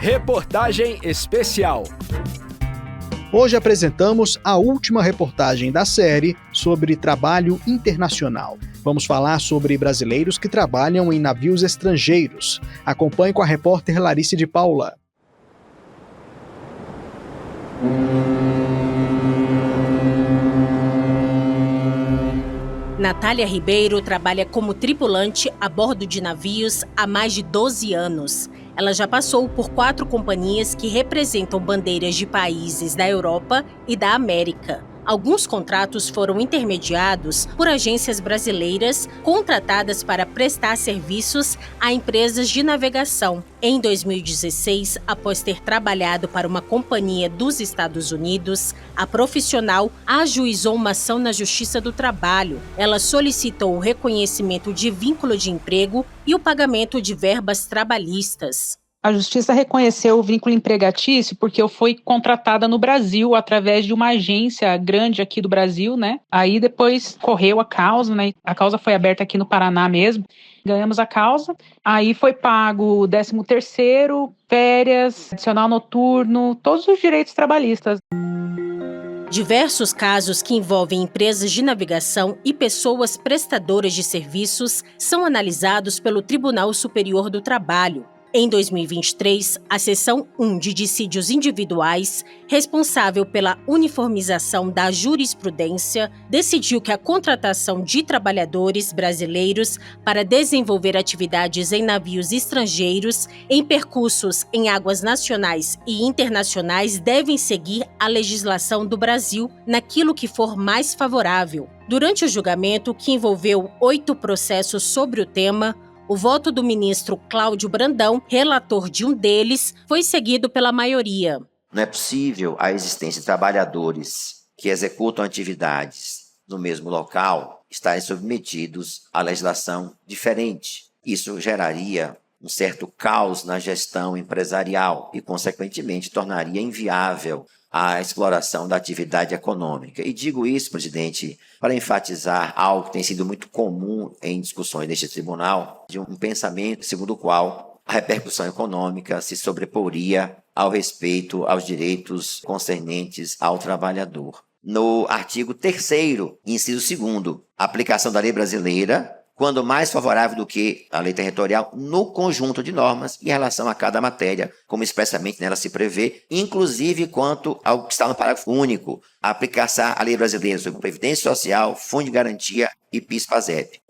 Reportagem especial. Hoje apresentamos a última reportagem da série sobre trabalho internacional. Vamos falar sobre brasileiros que trabalham em navios estrangeiros. Acompanhe com a repórter Larice de Paula. Natália Ribeiro trabalha como tripulante a bordo de navios há mais de 12 anos. Ela já passou por 4 companhias que representam bandeiras de países da Europa e da América. Alguns contratos foram intermediados por agências brasileiras contratadas para prestar serviços a empresas de navegação. Em 2016, após ter trabalhado para uma companhia dos Estados Unidos, a profissional ajuizou uma ação na Justiça do Trabalho. Ela solicitou o reconhecimento de vínculo de emprego e o pagamento de verbas trabalhistas. A Justiça reconheceu o vínculo empregatício porque eu fui contratada no Brasil através de uma agência grande aqui do Brasil, né? Aí depois correu a causa, né? A causa foi aberta aqui no Paraná mesmo. Ganhamos a causa. Aí foi pago 13º, férias, adicional noturno, todos os direitos trabalhistas. Diversos casos que envolvem empresas de navegação e pessoas prestadoras de serviços são analisados pelo Tribunal Superior do Trabalho. Em 2023, a Seção 1 de Dissídios Individuais, responsável pela uniformização da jurisprudência, decidiu que a contratação de trabalhadores brasileiros para desenvolver atividades em navios estrangeiros em percursos em águas nacionais e internacionais devem seguir a legislação do Brasil naquilo que for mais favorável. Durante o julgamento, que envolveu 8 processos sobre o tema, o voto do ministro Cláudio Brandão, relator de um deles, foi seguido pela maioria. Não é possível a existência de trabalhadores que executam atividades no mesmo local estarem submetidos à legislação diferente. Isso geraria um certo caos na gestão empresarial e, consequentemente, tornaria inviável a exploração da atividade econômica. E digo isso, presidente, para enfatizar algo que tem sido muito comum em discussões deste tribunal, de um pensamento segundo o qual a repercussão econômica se sobreporia ao respeito aos direitos concernentes ao trabalhador. No artigo 3º, inciso 2º, aplicação da lei brasileira, quando mais favorável do que a lei territorial no conjunto de normas em relação a cada matéria, como expressamente nela se prevê, inclusive quanto ao que está no parágrafo único, aplicar a lei brasileira sobre Previdência Social, Fundo de Garantia e PIS/PASEP.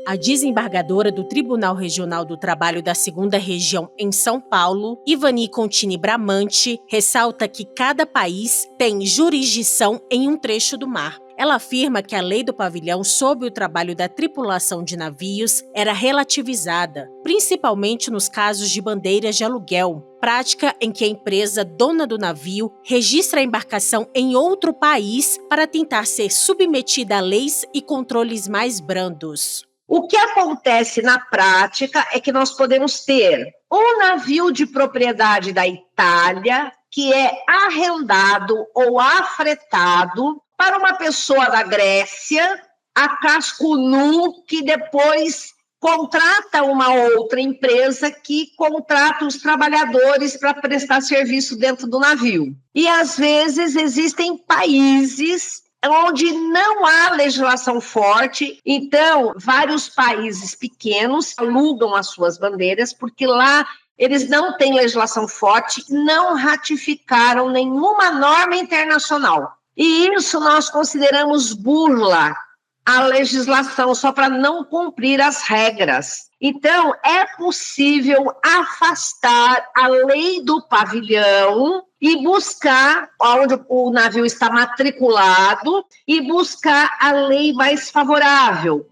A desembargadora do Tribunal Regional do Trabalho da 2ª Região em São Paulo, Ivani Contini Bramante, ressalta que cada país tem jurisdição em um trecho do mar. Ela afirma que a lei do pavilhão sobre o trabalho da tripulação de navios era relativizada, principalmente nos casos de bandeiras de aluguel, prática em que a empresa dona do navio registra a embarcação em outro país para tentar ser submetida a leis e controles mais brandos. O que acontece na prática é que nós podemos ter um navio de propriedade da Itália que é arrendado ou afretado para uma pessoa da Grécia, a casco nu, que depois contrata uma outra empresa que contrata os trabalhadores para prestar serviço dentro do navio. E, às vezes, existem países onde não há legislação forte, então, vários países pequenos alugam as suas bandeiras, porque lá eles não têm legislação forte, não ratificaram nenhuma norma internacional. E isso nós consideramos burla à legislação, só para não cumprir as regras. Então, é possível afastar a lei do pavilhão e buscar onde o navio está matriculado e buscar a lei mais favorável.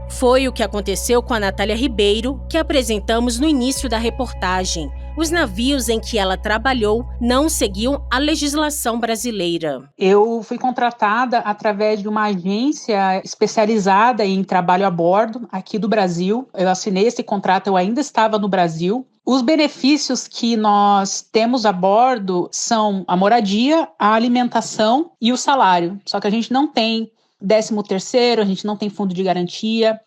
Foi o que aconteceu com a Natália Ribeiro, que apresentamos no início da reportagem. Os navios em que ela trabalhou não seguiam a legislação brasileira. Eu fui contratada através de uma agência especializada em trabalho a bordo aqui do Brasil. Eu assinei esse contrato, eu ainda estava no Brasil. Os benefícios que nós temos a bordo são a moradia, a alimentação e o salário. Só que a gente não tem 13º, a gente não tem fundo de garantia.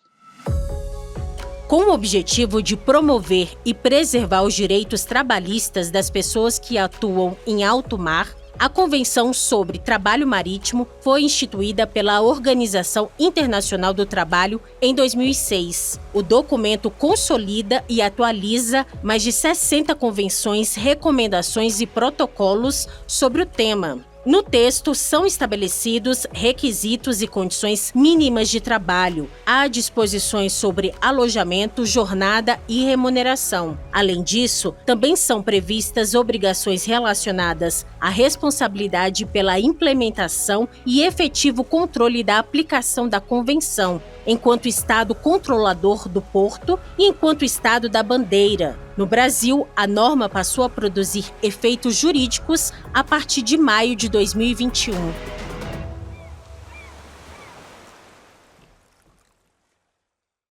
Com o objetivo de promover e preservar os direitos trabalhistas das pessoas que atuam em alto mar, a Convenção sobre Trabalho Marítimo foi instituída pela Organização Internacional do Trabalho em 2006. O documento consolida e atualiza mais de 60 convenções, recomendações e protocolos sobre o tema. No texto, são estabelecidos requisitos e condições mínimas de trabalho. Há disposições sobre alojamento, jornada e remuneração. Além disso, também são previstas obrigações relacionadas à responsabilidade pela implementação e efetivo controle da aplicação da Convenção, enquanto Estado controlador do porto e enquanto Estado da bandeira. No Brasil, a norma passou a produzir efeitos jurídicos a partir de maio de 2021.